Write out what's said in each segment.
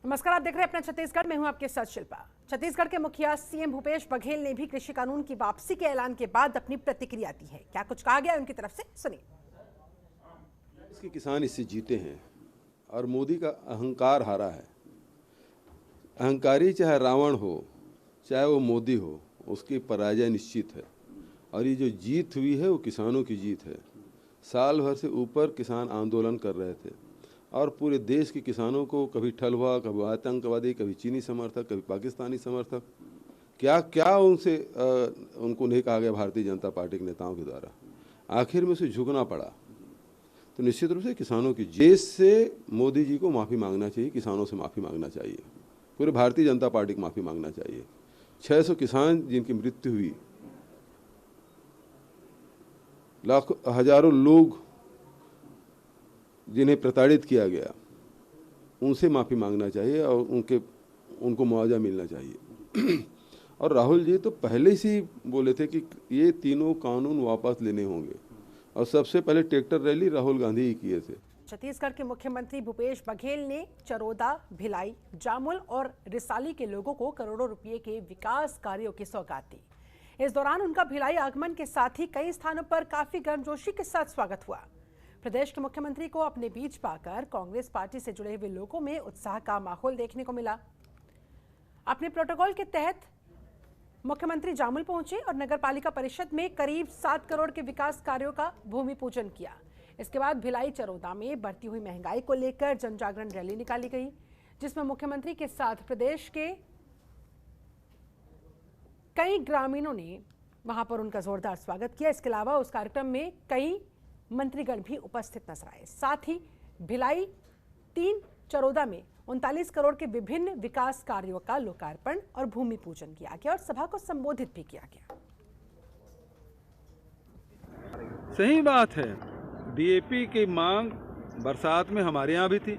नमस्कार, आप देख रहे हैं अपना छत्तीसगढ़। मैं हूं आपके साथ शिल्पा। छत्तीसगढ़ के मुखिया सीएम भूपेश बघेल ने भी कृषि कानून की वापसी के ऐलान के बाद अपनी प्रतिक्रिया दी है। क्या कुछ कहा गया उनकी तरफ से, सुनिए। इसके किसान इससे जीते हैं और मोदी का अहंकार हारा है। अहंकारी चाहे रावण हो चाहे वो मोदी हो, उसकी पराजय निश्चित है। और ये जो जीत हुई है वो किसानों की जीत है। साल भर से ऊपर किसान आंदोलन कर रहे थे और पूरे देश के किसानों को कभी ठलवा, कभी आतंकवादी, कभी चीनी समर्थक, कभी पाकिस्तानी समर्थक, क्या क्या उनको नहीं कहा गया भारतीय जनता पार्टी के नेताओं के द्वारा। आखिर में उसे झुकना पड़ा। तो निश्चित रूप से किसानों की देश से मोदी जी को माफ़ी मांगना चाहिए, किसानों से माफ़ी मांगना चाहिए, पूरे भारतीय जनता पार्टी को माफ़ी मांगना चाहिए। 600 किसान जिनकी मृत्यु हुई, लाखों हजारों लोग जिन्हें प्रताड़ित किया गया, उनसे माफ़ी मांगना चाहिए और उनको मुआवजा मिलना चाहिए। और राहुल जी तो पहले से ही बोले थे कि ये तीनों कानून वापस लेने होंगे और सबसे पहले ट्रैक्टर रैली राहुल गांधी ही किए थे। छत्तीसगढ़ के मुख्यमंत्री भूपेश बघेल ने चरोदा, भिलाई, जामुल और रिसाली के लोगों को करोड़ों रुपए के विकास कार्यों की सौगात दी। इस दौरान उनका भिलाई आगमन के साथ ही कई स्थानों पर काफी गर्मजोशी के साथ स्वागत हुआ। प्रदेश के मुख्यमंत्री को अपने बीच पाकर कांग्रेस पार्टी से जुड़े हुए लोगों में उत्साह का माहौल देखने को मिला। अपने प्रोटोकॉल के तहत मुख्यमंत्री जामुल पहुंचे और नगर पालिका परिषद में करीब 7 करोड़ के विकास कार्यों का भूमि पूजन किया। इसके बाद भिलाई चरोदा में बढ़ती हुई महंगाई को लेकर जन जागरण रैली निकाली गई, जिसमें मुख्यमंत्री के साथ प्रदेश के कई ग्रामीणों ने वहां पर उनका जोरदार स्वागत किया। इसके अलावा उस कार्यक्रम में कई मंत्रीगण भी उपस्थित नजर आए। साथ ही भिलाई 3 चरोदा में 39 करोड़ के विभिन्न विकास कार्यों का लोकार्पण और भूमि पूजन किया गया और सभा को संबोधित भी किया गया। सही बात है, डीएपी की मांग बरसात में हमारे यहाँ भी थी।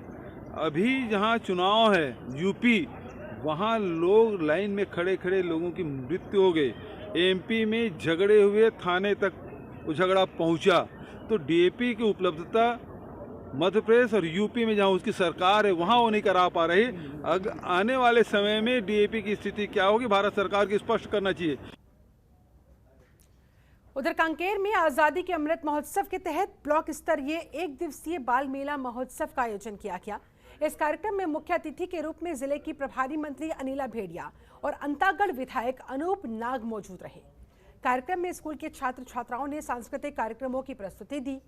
अभी जहाँ चुनाव है यूपी, वहाँ लोग लाइन में खड़े खड़े लोगों की मृत्यु हो गई। एमपी में झगड़े हुए, थाने तक वो झगड़ा पहुँचा। तो डीएपी की उपलब्धता मध्य प्रदेश और यूपी में जहाँ उसकी सरकार है वहाँ वो नहीं करा पा रही। आने वाले समय में डीएपी की स्थिति क्या होगी, भारत सरकार की स्पष्ट करना चाहिए। उधर कांकेर में आजादी के अमृत महोत्सव के तहत ब्लॉक स्तरीय 1 दिवसीय बाल मेला महोत्सव का आयोजन किया गया। इस कार्यक्रम में मुख्य अतिथि के रूप में जिले की प्रभारी मंत्री अनिला भेड़िया और अंतागढ़ विधायक अनूप नाग मौजूद रहे। कार्यक्रम में स्कूल के छात्र छात्राओं ने सांस्कृतिक कार्यक्रमों की प्रस्तुति दी।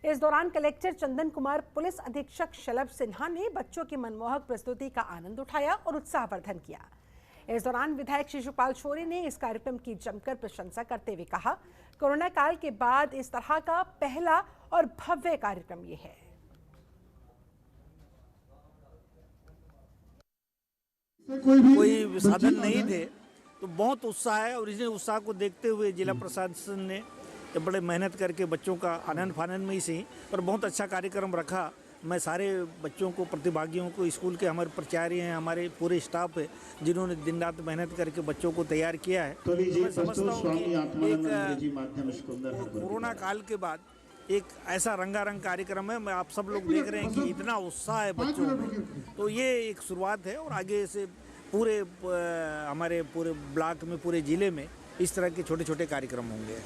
इस दौरान कलेक्टर चंदन कुमार, पुलिस अधीक्षक शलभ सिन्हा ने बच्चों की मनमोहक प्रस्तुति का आनंद उठाया और उत्साहवर्धन किया। इस दौरान विधायक शिशुपाल शौर्य ने इस कार्यक्रम की जमकर प्रशंसा करते हुए कहा, कोरोना काल के बाद इस तरह का पहला और भव्य कार्यक्रम ये है। कोई साधन नहीं थे तो बहुत उत्साह है और इसी उत्साह को देखते हुए जिला प्रशासन ने बड़े मेहनत करके बच्चों का आनंद फानंद में ही सही पर बहुत अच्छा कार्यक्रम रखा। मैं सारे बच्चों को, प्रतिभागियों को, स्कूल के हमारे प्राचार्य हैं, हमारे पूरे स्टाफ है जिन्होंने दिन रात मेहनत करके बच्चों को तैयार किया है। तो मैं समझता हूँ कि कोरोना काल के बाद एक ऐसा रंगारंग कार्यक्रम है। मैं आप सब लोग देख रहे हैं कि इतना उत्साह है बच्चों में, तो ये एक शुरुआत है और आगे से पूरे हमारे पूरे ब्लॉक में, पूरे जिले में इस तरह के छोटे छोटे कार्यक्रम होंगे।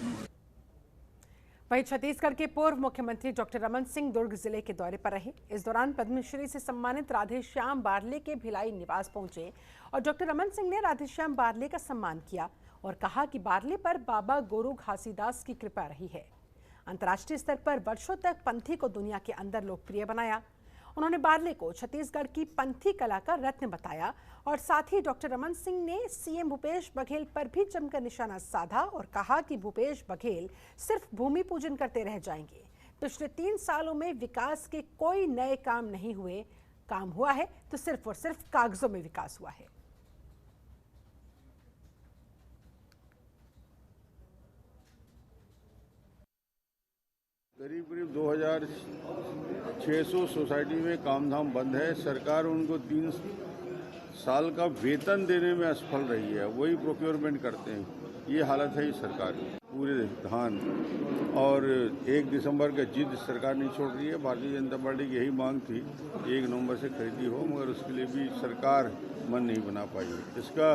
वहीं छत्तीसगढ़ के पूर्व मुख्यमंत्री डॉक्टर रमन सिंह दुर्ग जिले के दौरे पर रहे। इस दौरान पद्मश्री से सम्मानित राधेश्याम बारले के भिलाई निवास पहुंचे और डॉक्टर रमन सिंह ने राधेश्याम बारले का सम्मान किया और कहा कि बारले पर बाबा गोरू घासीदास की कृपा रही है। अंतर्राष्ट्रीय स्तर पर वर्षों तक पंथी को दुनिया के अंदर लोकप्रिय बनाया। उन्होंने बारले को छत्तीसगढ़ की पंथी कला का रत्न बताया और साथ ही डॉक्टर रमन सिंह ने सीएम भूपेश बघेल पर भी जमकर निशाना साधा और कहा कि भूपेश बघेल सिर्फ भूमि पूजन करते रह जाएंगे। पिछले 3 सालों में विकास के कोई नए काम नहीं हुए, काम हुआ है तो सिर्फ और सिर्फ कागजों में विकास हुआ है। करीब 2600 सोसाइटी में कामधाम बंद है। सरकार उनको 3 साल का वेतन देने में असफल रही है, वही प्रोक्योरमेंट करते हैं। ये हालत है इस सरकार की। पूरे धान और 1 दिसंबर का जिद सरकार नहीं छोड़ रही है। भारतीय जनता पार्टी की यही मांग थी 1 नवंबर से खरीदी हो, मगर उसके लिए भी सरकार मन नहीं बना पाई है। इसका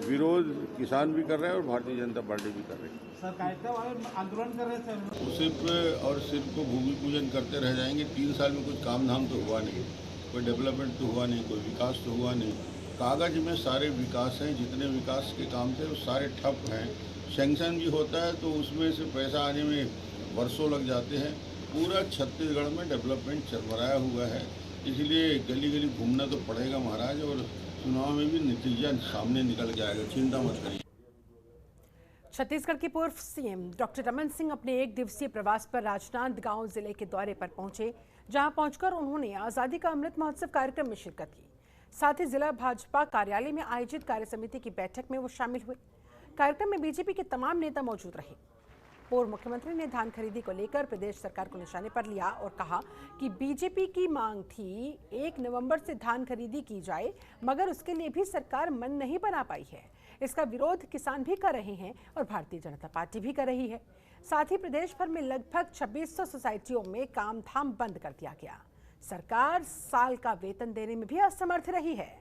विरोध किसान भी कर रहे हैं और भारतीय जनता पार्टी भी कर रही है। आंदोलन कर रहे थे, सिर्फ और सिर्फ को भूमि पूजन करते रह जाएंगे। 3 साल में कुछ काम धाम तो हुआ नहीं, कोई डेवलपमेंट तो हुआ नहीं, कोई विकास तो हुआ नहीं। कागज में सारे विकास हैं, जितने विकास के काम थे वो सारे ठप हैं। सैंक्शन भी होता है तो उसमें से पैसा आने में वर्षों लग जाते हैं। पूरा छत्तीसगढ़ में डेवलपमेंट चरमराया हुआ है, इसलिए गली गली घूमना तो पड़ेगा महाराज, और चुनाव में भी नतीजा सामने निकल के आएगा, चिंता मत करिए। छत्तीसगढ़ के पूर्व सीएम डॉक्टर रमन सिंह अपने 1 दिवसीय प्रवास पर राजनांदगांव जिले के दौरे पर पहुंचे, जहां पहुंचकर उन्होंने आजादी का अमृत महोत्सव कार्यक्रम में शिरकत की। साथ ही जिला भाजपा कार्यालय में आयोजित कार्य समिति की बैठक में वो शामिल हुए। कार्यक्रम में बीजेपी के तमाम नेता मौजूद रहे। पूर्व मुख्यमंत्री ने धान खरीदी को लेकर प्रदेश सरकार को निशाने पर लिया और कहा कि बीजेपी की मांग थी 1 नवंबर से धान खरीदी की जाए, मगर उसके लिए भी सरकार मन नहीं बना पाई है। इसका विरोध किसान भी कर रहे हैं और भारतीय जनता पार्टी भी कर रही है। साथ ही प्रदेश भर में लगभग 2600 सोसाइटियों में काम धाम बंद कर दिया गया। सरकार साल का वेतन देने में भी असमर्थ रही है।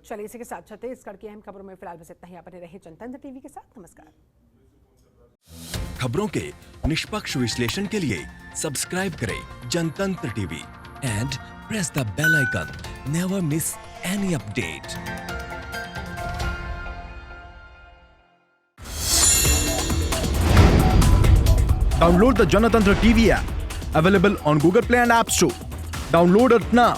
चलिए इसी के साथ छत्तीसगढ़ की अहम खबरों में फिलहाल बस इतना ही। आप बने रहे जनतंत्र टीवी के साथ। नमस्कार। खबरों के निष्पक्ष विश्लेषण के लिए सब्सक्राइब करें Janatantra TV and press the bell icon. Never miss any update. Download the Janatantra TV app, available on Google Play and App Store. Download it now.